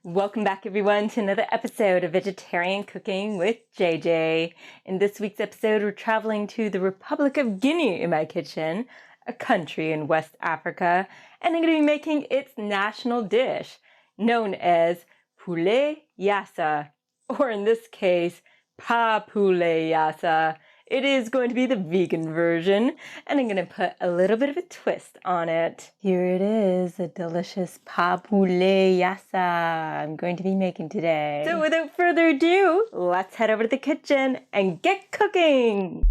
Welcome back everyone to another episode of Vegetarian Cooking with JJ. In this week's episode, we're traveling to the Republic of Guinea in my kitchen, a country in West Africa, and I'm going to be making its national dish, known as Poulet Yassa, or in this case, Poulet Yassa. It is going to be the vegan version, and I'm going to put a little bit of a twist on it. Here it is, a delicious Poulet Yassa I'm going to be making today. So without further ado, let's head over to the kitchen and get cooking!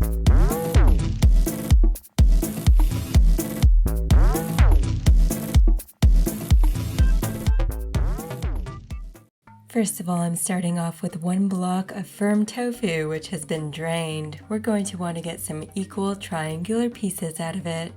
First of all, I'm starting off with 1 block of firm tofu, which has been drained. We're going to want to get some equal triangular pieces out of it.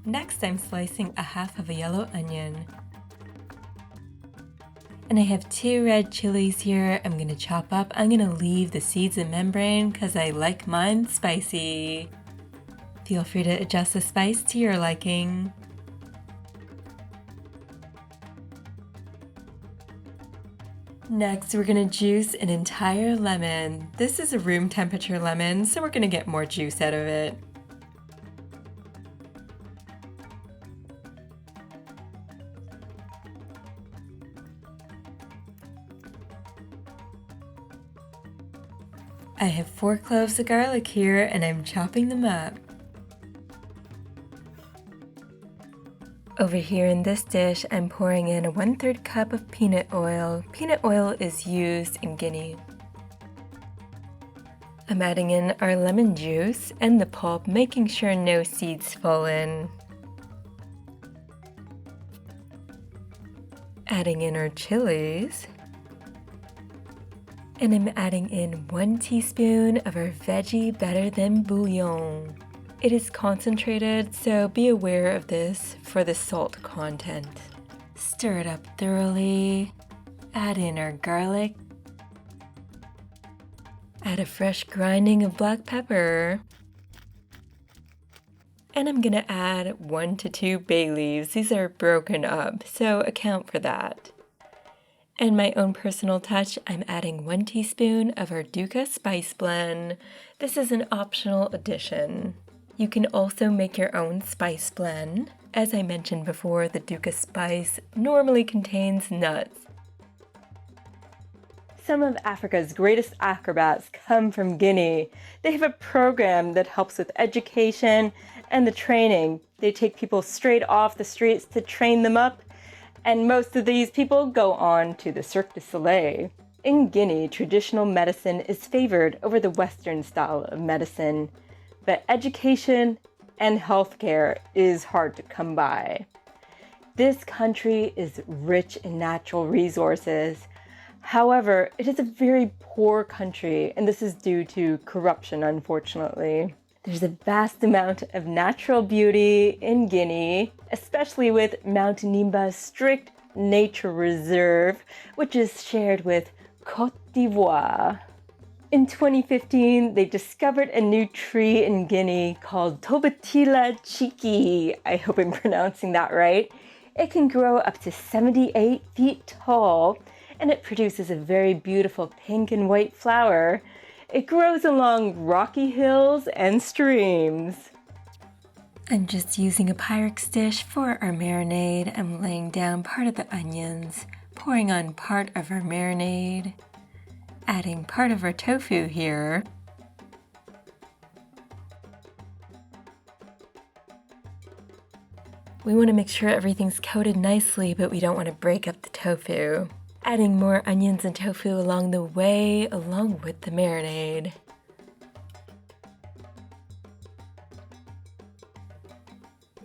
Next, I'm slicing a half of a yellow onion. And I have 2 red chilies here I'm going to chop up. I'm going to leave the seeds and membrane because I like mine spicy. Feel free to adjust the spice to your liking. Next, we're going to juice an entire lemon. This is a room temperature lemon, so we're going to get more juice out of it. I have 4 cloves of garlic here and I'm chopping them up. Over here in this dish, I'm pouring in a 1/3 cup of peanut oil. Peanut oil is used in Guinea. I'm adding in our lemon juice and the pulp, making sure no seeds fall in. Adding in our chilies. And I'm adding in 1 teaspoon of our veggie better than bouillon. It is concentrated, so be aware of this for the salt content. Stir it up thoroughly. Add in our garlic. Add a fresh grinding of black pepper. And I'm gonna add 1 to 2 bay leaves. These are broken up, so account for that. And my own personal touch, I'm adding 1 teaspoon of our Dukkah spice blend. This is an optional addition. You can also make your own spice blend. As I mentioned before, the Dukkah spice normally contains nuts. Some of Africa's greatest acrobats come from Guinea. They have a program that helps with education and the training. They take people straight off the streets to train them up. And most of these people go on to the Cirque du Soleil. In Guinea, traditional medicine is favored over the Western style of medicine, but education and healthcare is hard to come by. This country is rich in natural resources. However, it is a very poor country, and this is due to corruption, unfortunately. There's a vast amount of natural beauty in Guinea, especially with Mount Nimba's strict nature reserve, which is shared with Côte d'Ivoire. In 2015, they discovered a new tree in Guinea called Tobatila chiki. I hope I'm pronouncing that right. It can grow up to 78 feet tall, and it produces a very beautiful pink and white flower. It grows along rocky hills and streams. I'm just using a Pyrex dish for our marinade. I'm laying down part of the onions, pouring on part of our marinade, adding part of our tofu here. We want to make sure everything's coated nicely, but we don't want to break up the tofu. Adding more onions and tofu along the way, along with the marinade.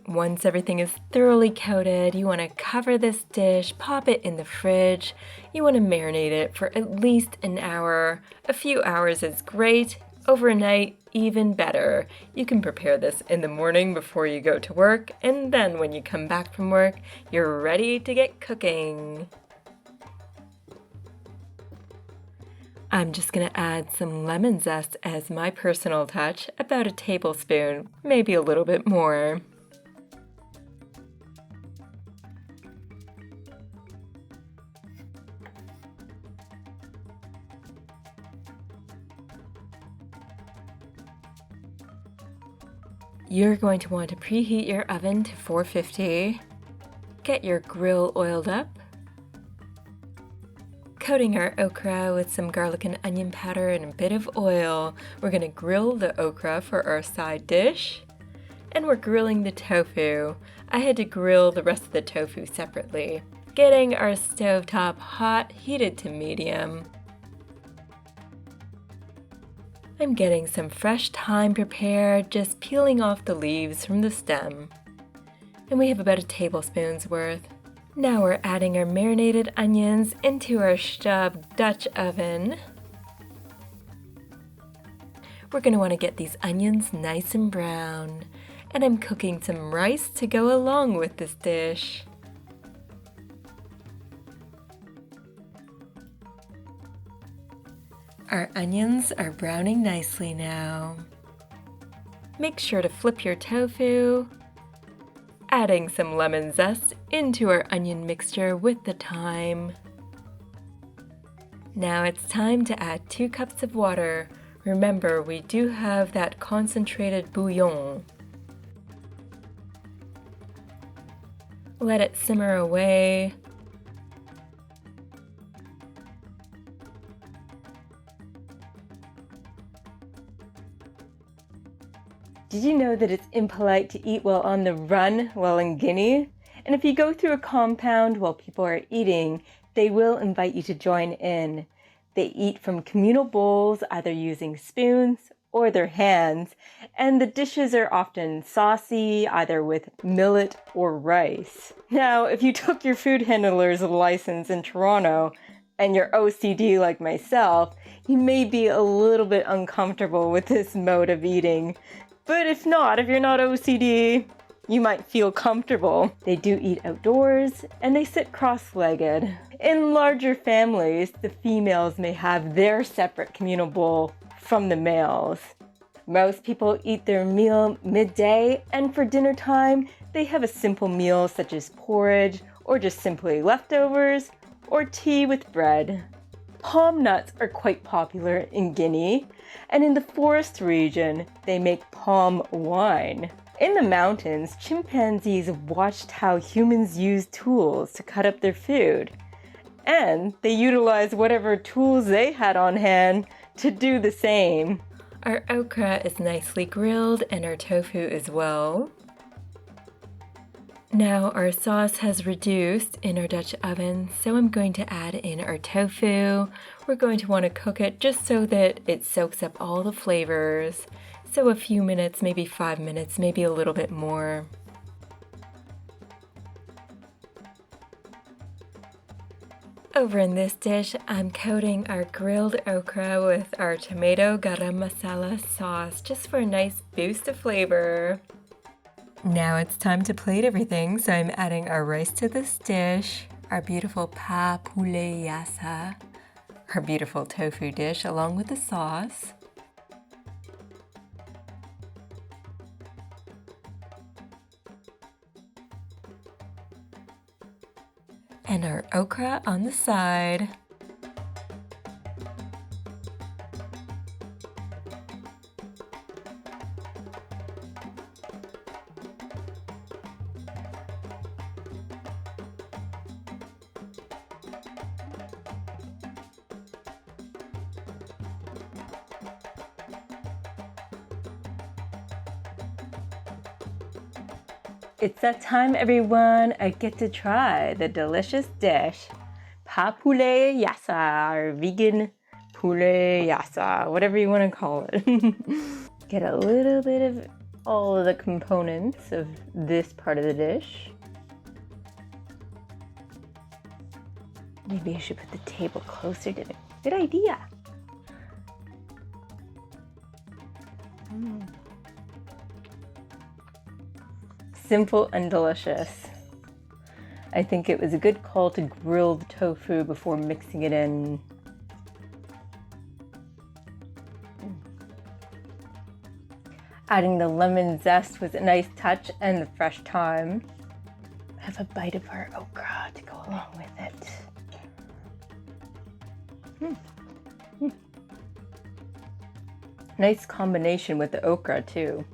Once everything is thoroughly coated, you want to cover this dish, pop it in the fridge. You want to marinate it for at least an hour. A few hours is great. Overnight, even better. You can prepare this in the morning before you go to work, and then when you come back from work, you're ready to get cooking. I'm just going to add some lemon zest as my personal touch, about a tablespoon, maybe a little bit more. You're going to want to preheat your oven to 450. Get your grill oiled up. Coating our okra with some garlic and onion powder and a bit of oil. We're going to grill the okra for our side dish. And we're grilling the tofu. I had to grill the rest of the tofu separately. Getting our stovetop hot, heated to medium. I'm getting some fresh thyme prepared, just peeling off the leaves from the stem. And we have about a tablespoon's worth. Now we're adding our marinated onions into our stub Dutch oven. We're going to want to get these onions nice and brown. And I'm cooking some rice to go along with this dish. Our onions are browning nicely now. Make sure to flip your tofu, adding some lemon zest into our onion mixture with the thyme. Now it's time to add 2 cups of water. Remember, we do have that concentrated bouillon. Let it simmer away. Did you know that it's impolite to eat while on the run while in Guinea? And if you go through a compound while people are eating, they will invite you to join in. They eat from communal bowls, either using spoons or their hands, and the dishes are often saucy, either with millet or rice. Now, if you took your food handler's license in Toronto and you're OCD like myself, you may be a little bit uncomfortable with this mode of eating. But if not, if you're not OCD, you might feel comfortable. They do eat outdoors and they sit cross-legged. In larger families, the females may have their separate communal bowl from the males. Most people eat their meal midday, and for dinner time, they have a simple meal such as porridge or just simply leftovers or tea with bread. Palm nuts are quite popular in Guinea, and in the forest region, they make palm wine. In the mountains, chimpanzees watched how humans used tools to cut up their food, and they utilized whatever tools they had on hand to do the same. Our okra is nicely grilled and our tofu as well. Now our sauce has reduced in our Dutch oven, so I'm going to add in our tofu. We're going to want to cook it just so that it soaks up all the flavors. So a few minutes, maybe 5 minutes, maybe a little bit more. Over in this dish, I'm coating our grilled okra with our tomato Garam Masala sauce, just for a nice boost of flavor. Now it's time to plate everything, so I'm adding our rice to this dish, our beautiful Poulet Yassa, our beautiful tofu dish along with the sauce. And our okra on the side. It's that time, everyone. I get to try the delicious dish, Poulet Yassa, or vegan Poulet Yassa, whatever you want to call it. Get a little bit of all of the components of this part of the dish. Maybe I should put the table closer to it. Good idea. Simple and delicious. I think it was a good call to grill the tofu before mixing it in. Adding the lemon zest was a nice touch and the fresh thyme. Have a bite of our okra to go along with it. Nice combination with the okra too.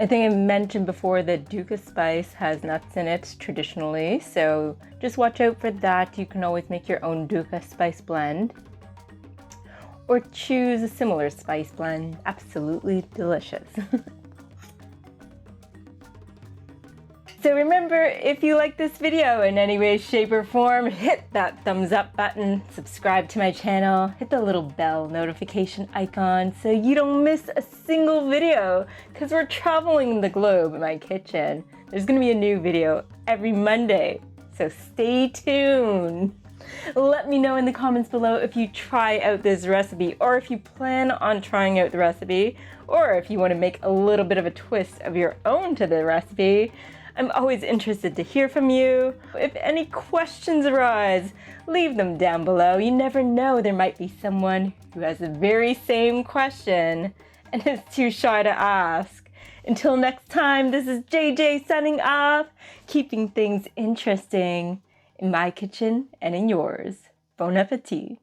I think I mentioned before that Dukkah spice has nuts in it traditionally, so just watch out for that. You can always make your own Dukkah spice blend or choose a similar spice blend. Absolutely delicious. So remember, if you like this video in any way, shape, or form, hit that thumbs up button, subscribe to my channel, hit the little bell notification icon so you don't miss a single video, because we're traveling the globe in my kitchen. There's going to be a new video every Monday, so stay tuned. Let me know in the comments below if you try out this recipe, or if you plan on trying out the recipe, or if you want to make a little bit of a twist of your own to the recipe. I'm always interested to hear from you. If any questions arise, leave them down below. You never know, there might be someone who has the very same question and is too shy to ask. Until next time, this is JJ signing off, keeping things interesting in my kitchen and in yours. Bon appetit.